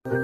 Assalamualaikum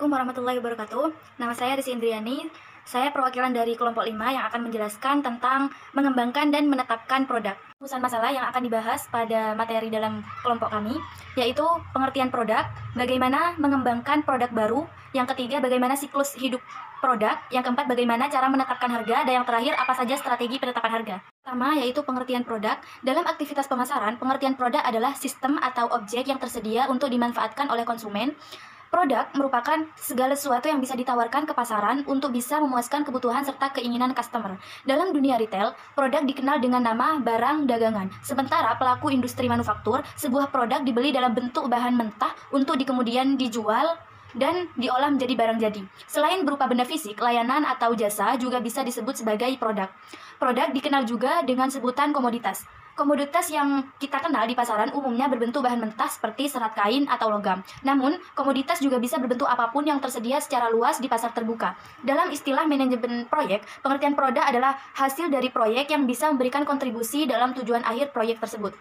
warahmatullahi wabarakatuh. Nama saya Rizky Indriani. Saya perwakilan dari kelompok 5 yang akan menjelaskan tentang mengembangkan dan menetapkan produk. Rumusan masalah yang akan dibahas pada materi dalam kelompok kami, yaitu pengertian produk, bagaimana mengembangkan produk baru, yang ketiga bagaimana siklus hidup produk, yang keempat bagaimana cara menetapkan harga, dan yang terakhir apa saja strategi penetapan harga. Pertama yaitu pengertian produk. Dalam aktivitas pemasaran, pengertian produk adalah sistem atau objek yang tersedia untuk dimanfaatkan oleh konsumen. Produk merupakan segala sesuatu yang bisa ditawarkan ke pasaran untuk bisa memuaskan kebutuhan serta keinginan customer. Dalam dunia retail, produk dikenal dengan nama barang dagangan. Sementara pelaku industri manufaktur, sebuah produk dibeli dalam bentuk bahan mentah untuk kemudian dijual dan diolah menjadi barang jadi. Selain berupa benda fisik, layanan atau jasa juga bisa disebut sebagai produk. Produk dikenal juga dengan sebutan komoditas. Komoditas yang kita kenal di pasaran umumnya berbentuk bahan mentah seperti serat kain atau logam. Namun, komoditas juga bisa berbentuk apapun yang tersedia secara luas di pasar terbuka. Dalam istilah manajemen proyek, pengertian produk adalah hasil dari proyek yang bisa memberikan kontribusi dalam tujuan akhir proyek tersebut.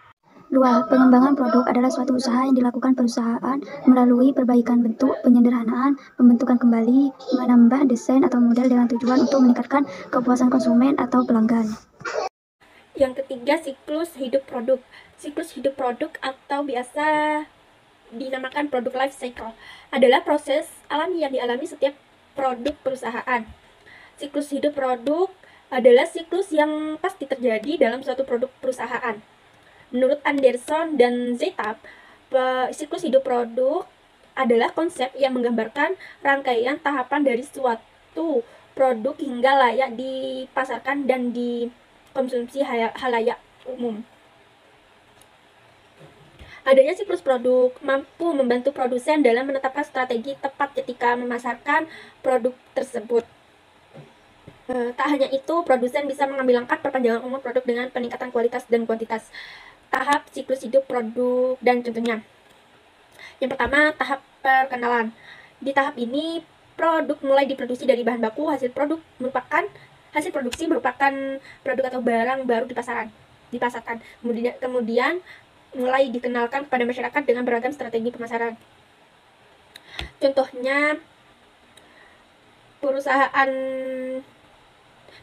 2. Pengembangan produk adalah suatu usaha yang dilakukan perusahaan melalui perbaikan bentuk, penyederhanaan, pembentukan kembali, menambah desain atau model dengan tujuan untuk meningkatkan kepuasan konsumen atau pelanggan. Yang ketiga, siklus hidup produk. Siklus hidup produk atau biasa dinamakan produk life cycle adalah proses alami yang dialami setiap produk perusahaan. Siklus hidup produk adalah siklus yang pasti terjadi dalam suatu produk perusahaan. Menurut Anderson dan Zetab, siklus hidup produk adalah konsep yang menggambarkan rangkaian tahapan dari suatu produk hingga layak dipasarkan dan dikonsumsi halayak umum. Adanya siklus produk mampu membantu produsen dalam menetapkan strategi tepat ketika memasarkan produk tersebut. Tak hanya itu, produsen bisa mengambil langkah perpanjangan umur produk dengan peningkatan kualitas dan kuantitas. Tahap siklus hidup produk dan contohnya. Yang pertama, tahap perkenalan. Di tahap ini, produk mulai diproduksi dari bahan baku. Hasil produksi merupakan produk atau barang baru dipasarkan. Kemudian mulai dikenalkan kepada masyarakat dengan beragam strategi pemasaran. Contohnya,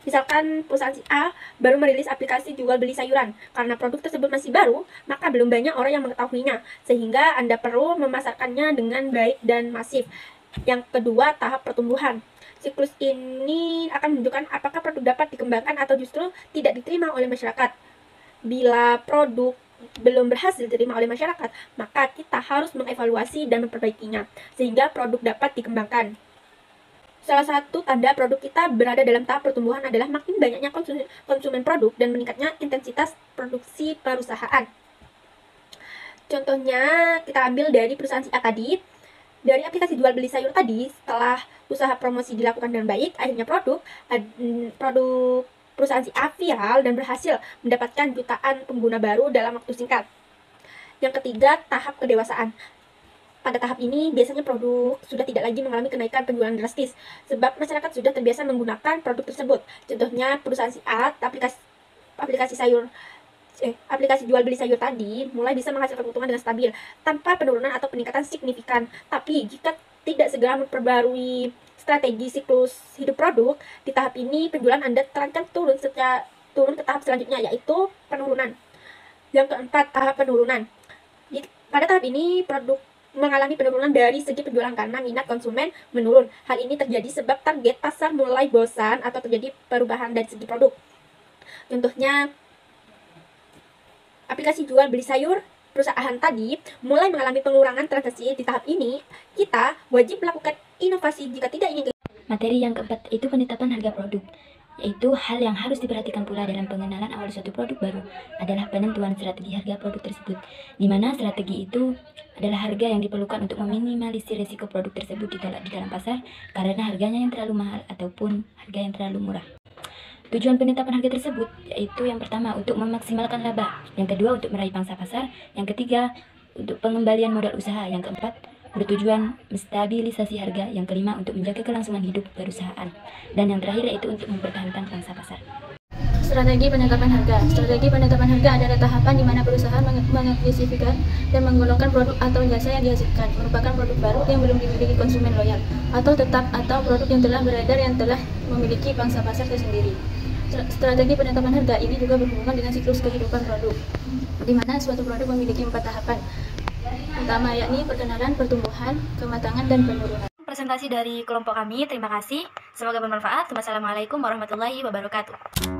misalkan perusahaan si A baru merilis aplikasi jual beli sayuran. Karena produk tersebut masih baru, maka belum banyak orang yang mengetahuinya, sehingga Anda perlu memasarkannya dengan baik dan masif. Yang kedua, tahap pertumbuhan. Siklus ini akan menunjukkan apakah produk dapat dikembangkan atau justru tidak diterima oleh masyarakat. Bila produk belum berhasil diterima oleh masyarakat, maka kita harus mengevaluasi dan memperbaikinya, sehingga produk dapat dikembangkan. Salah satu tanda produk kita berada dalam tahap pertumbuhan adalah makin banyaknya konsumen produk dan meningkatnya intensitas produksi perusahaan. Contohnya, kita ambil dari perusahaan si A tadi. Dari aplikasi jual beli sayur tadi, setelah usaha promosi dilakukan dengan baik, akhirnya produk perusahaan si A viral dan berhasil mendapatkan jutaan pengguna baru dalam waktu singkat. Yang ketiga, tahap kedewasaan. Pada tahap ini, biasanya produk sudah tidak lagi mengalami kenaikan penjualan drastis, sebab masyarakat sudah terbiasa menggunakan produk tersebut. Contohnya, perusahaan si A, aplikasi jual beli sayur tadi, mulai bisa menghasilkan keuntungan dengan stabil, tanpa penurunan atau peningkatan signifikan. Tapi, jika tidak segera memperbarui strategi siklus hidup produk, di tahap ini penjualan Anda terancam turun ke tahap selanjutnya, yaitu penurunan. Yang keempat, tahap penurunan. Pada tahap ini, produk mengalami penurunan dari segi penjualan karena minat konsumen menurun. Hal ini terjadi sebab target pasar mulai bosan atau terjadi perubahan dari segi produk. Contohnya, aplikasi jual beli sayur perusahaan tadi mulai mengalami pengurangan transaksi. Di tahap ini, kita wajib melakukan inovasi jika tidak ingin. Materi yang keempat itu penetapan harga produk, yaitu hal yang harus diperhatikan pula dalam pengenalan awal suatu produk baru adalah penentuan strategi harga produk tersebut, di mana strategi itu adalah harga yang diperlukan untuk meminimalisir risiko produk tersebut ditolak di dalam pasar karena harganya yang terlalu mahal ataupun harga yang terlalu murah. Tujuan penetapan harga tersebut yaitu yang pertama untuk memaksimalkan laba, yang kedua untuk meraih pangsa pasar, yang ketiga untuk pengembalian modal usaha, yang keempat bertujuan menstabilisasi harga, yang kelima untuk menjaga kelangsungan hidup perusahaan, dan yang terakhir yaitu untuk mempertahankan pangsa pasar. Strategi penetapan harga. Strategi penetapan harga adalah tahapan di mana perusahaan mengakuisisikan dan menggolongkan produk atau jasa yang dihasilkan merupakan produk baru yang belum dimiliki konsumen loyal atau tetap, atau produk yang telah beredar yang telah memiliki pangsa pasar tersendiri. Strategi penetapan harga ini juga berhubungan dengan siklus kehidupan produk, di mana suatu produk memiliki 4 tahapan utama, yakni perkenalan, pertumbuhan, kematangan, dan penurunan. Presentasi dari kelompok kami, terima kasih. Semoga bermanfaat. Wassalamualaikum warahmatullahi wabarakatuh.